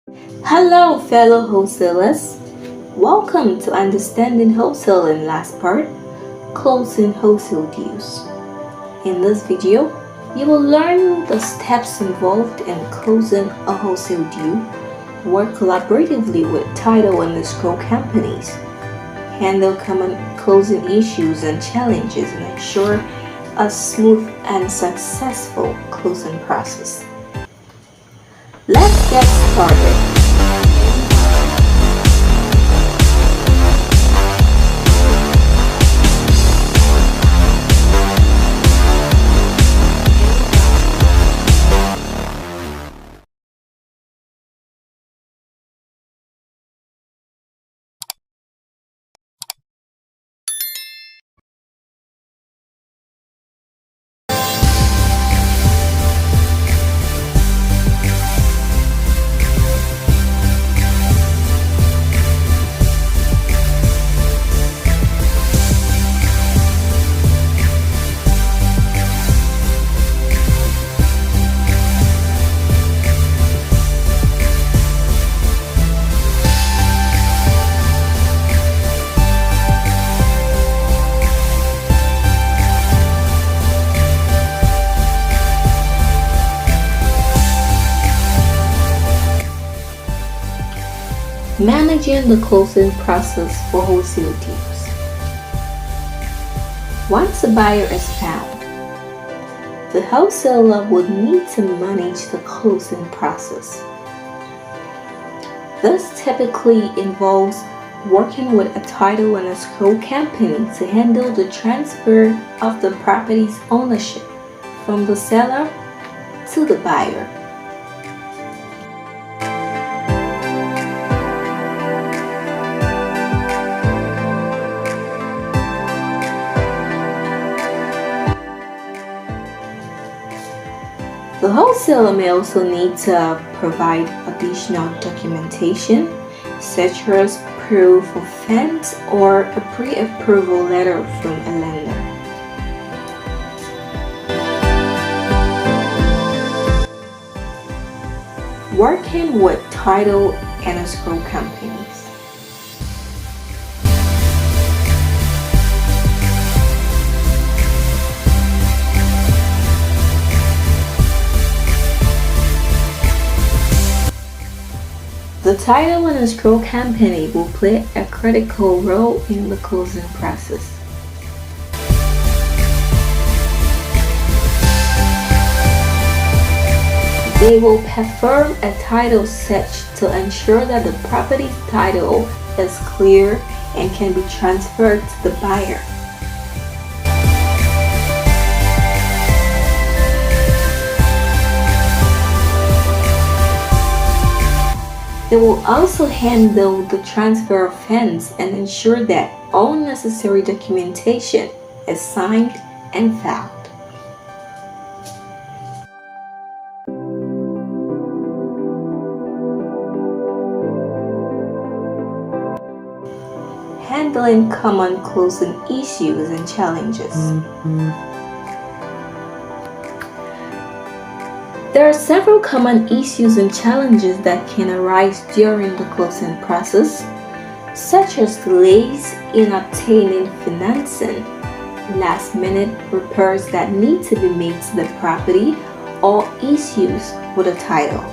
Hello, fellow wholesalers. Welcome to Understanding Wholesaling last part, closing wholesale deals. In this video, you will learn the steps involved in closing a wholesale deal, work collaboratively with title and escrow companies, handle common closing issues and challenges, and ensure a smooth and successful closing process. Let's get started. Managing the closing process for wholesale deals. Once a buyer is found, the wholesaler would need to manage the closing process. This typically involves working with a title and escrow company to handle the transfer of the property's ownership from the seller to the buyer. The wholesaler may also need to provide additional documentation, such as proof of funds or a pre-approval letter from a lender. Working with title and escrow companies. The title and escrow company will play a critical role in the closing process. They will perform a title search to ensure that the property's title is clear and can be transferred to the buyer. They will also handle the transfer of funds and ensure that all necessary documentation is signed and filed. Handling common closing issues and challenges. There are several common issues and challenges that can arise during the closing process, such as delays in obtaining financing, last-minute repairs that need to be made to the property, or issues with the title.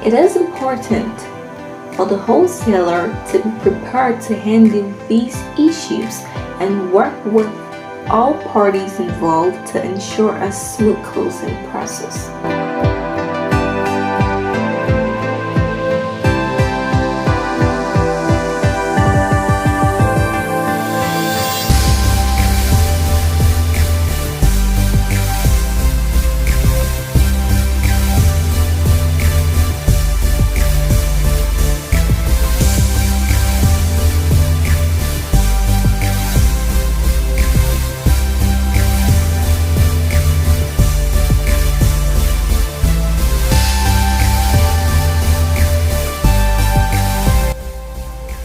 It is important for the wholesaler to be prepared to handle these issues and work with all parties involved to ensure a smooth closing process.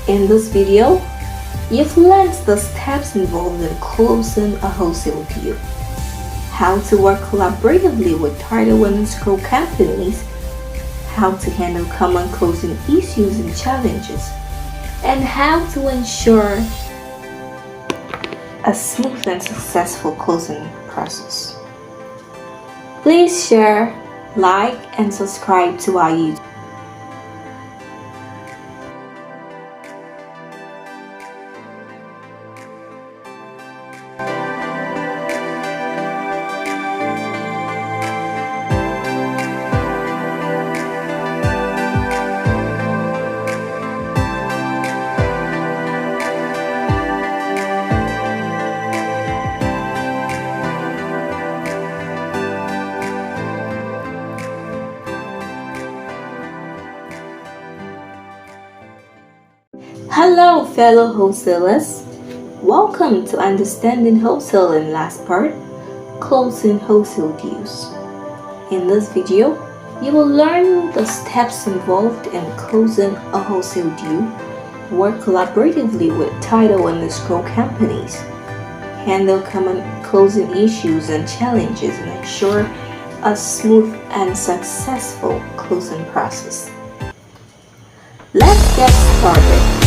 In this video, you've learned the steps involved in closing a wholesale deal, how to work collaboratively with title and escrow companies, how to handle common closing issues and challenges, and how to ensure a smooth and successful closing process. Please share, like, and subscribe to our YouTube. Hello, fellow wholesalers. Welcome to Understanding Wholesaling last part, Closing Wholesale Deals. In this video, you will learn the steps involved in closing a wholesale deal, work collaboratively with title and escrow companies, handle common closing issues and challenges, and ensure a smooth and successful closing process. Let's get started.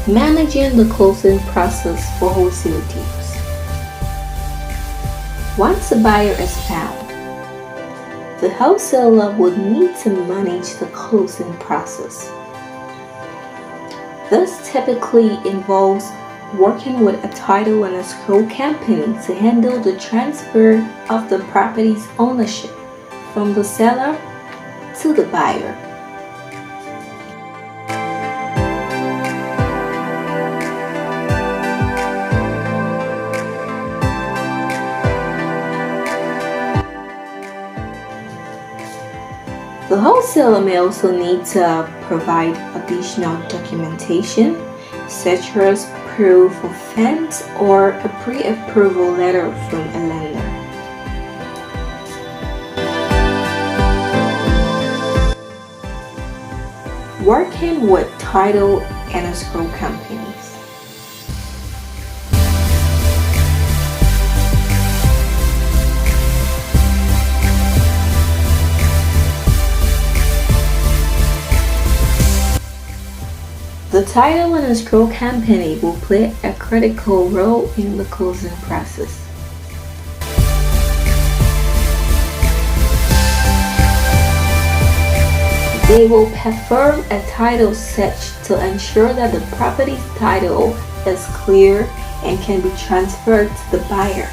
Managing the closing process for wholesale deals. Once a buyer is found, the wholesaler would need to manage the closing process. This typically involves working with a title and escrow company to handle the transfer of the property's ownership from the seller to the buyer. The wholesaler may also need to provide additional documentation, such as proof of funds or a pre-approval letter from a lender. Working with title and escrow companies. The title and escrow company will play a critical role in the closing process. They will perform a title search to ensure that the property's title is clear and can be transferred to the buyer.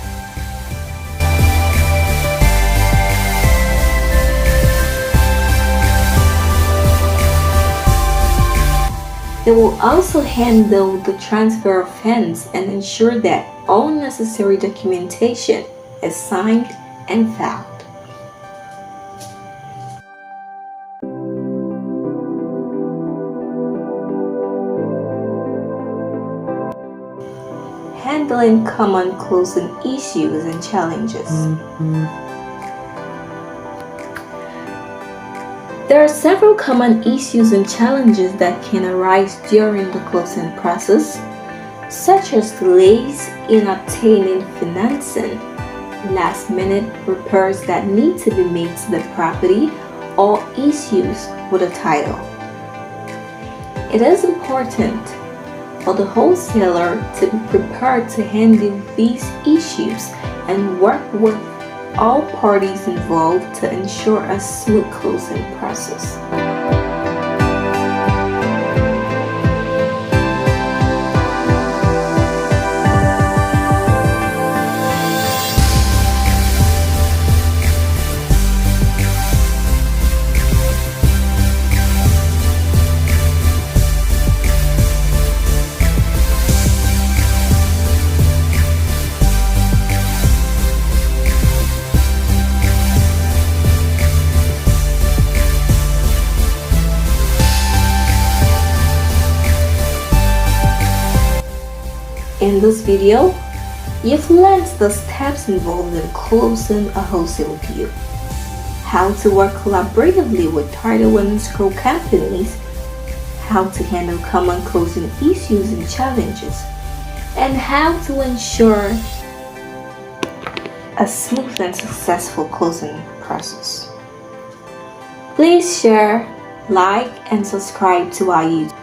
They will also handle the transfer of funds and ensure that all necessary documentation is signed and filed. Handling common closing issues and challenges. There are several common issues and challenges that can arise during the closing process, such as delays in obtaining financing, last-minute repairs that need to be made to the property, or issues with a title. It is important for the wholesaler to be prepared to handle these issues and work with all parties involved to ensure a smooth closing process. In this video, you've learned the steps involved in closing a wholesale deal, how to work collaboratively with title and escrow companies, how to handle common closing issues and challenges, and how to ensure a smooth and successful closing process. Please share, like, and subscribe to our YouTube.